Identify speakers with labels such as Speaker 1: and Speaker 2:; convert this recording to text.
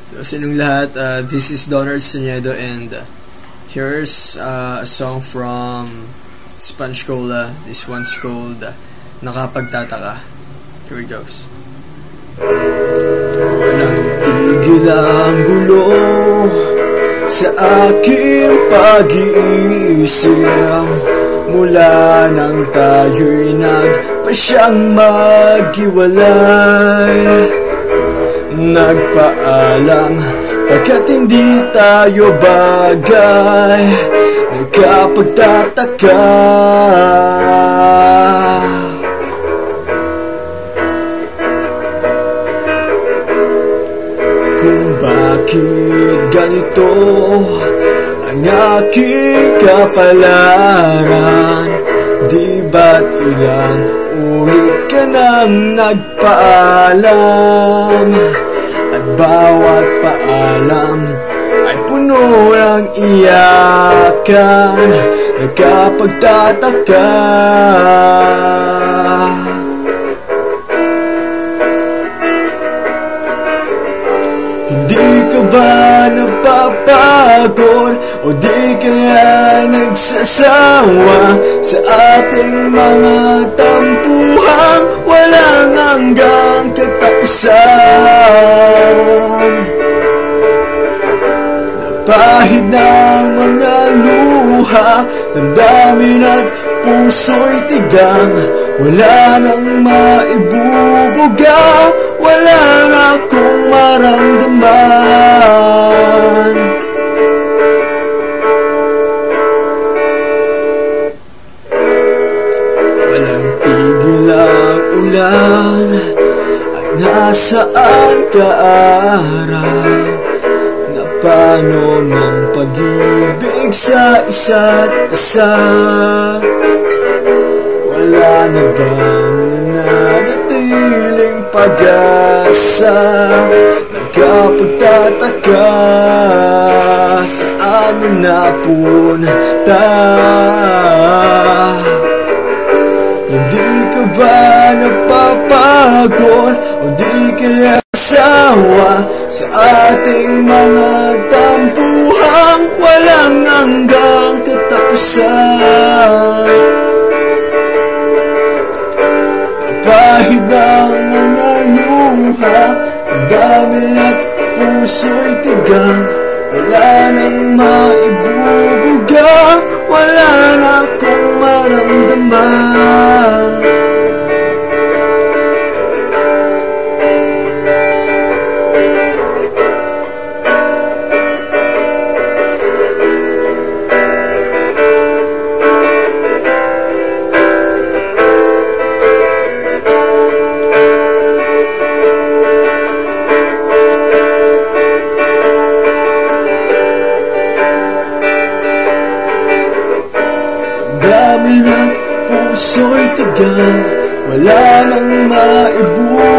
Speaker 1: Sa inyong lahat, this is Donald Sanedo, and here's a song from Sponge Cola. This one's called Nakapagtataka. Here it goes. Walang tigil ang gulo sa aking pag-iisip mula nang tayo'y nagpasyang maghiwalay. Nagpaalam pagkat hindi tayo bagay. Nagkapagtataka kung bakit ganito ang aking kapalaran. Di ba't ilang ulit ka nang nagpaalam, at bawat paalam ay puno ng iyakan. Nagkapagtataka hindi ka ba napapagod o di kaya nagsasawa sa ating mga tampuhang walang hanggang katapusan? Napahid ng mga luha, damdamin at puso'y tigang, wala nang maibubuga, wala na akong maramdaman. Walang tigil ang ulan, at nasaan ka araw? Na paano ng pag-ibig sa isa't isa? Wala na bang nananatiling pag-asa? Nagkapagtataka saan na napunta? Hindi ka ba napapagod o di kaya asawa sa ating mga tampuhang walang hanggang katapusan? Pahid ng mga luha, ang dami at puso'y tigang, wala nang maibubuga, wala na akong maramdaman. Dami at puso'y tigang, wala nang maibubuga,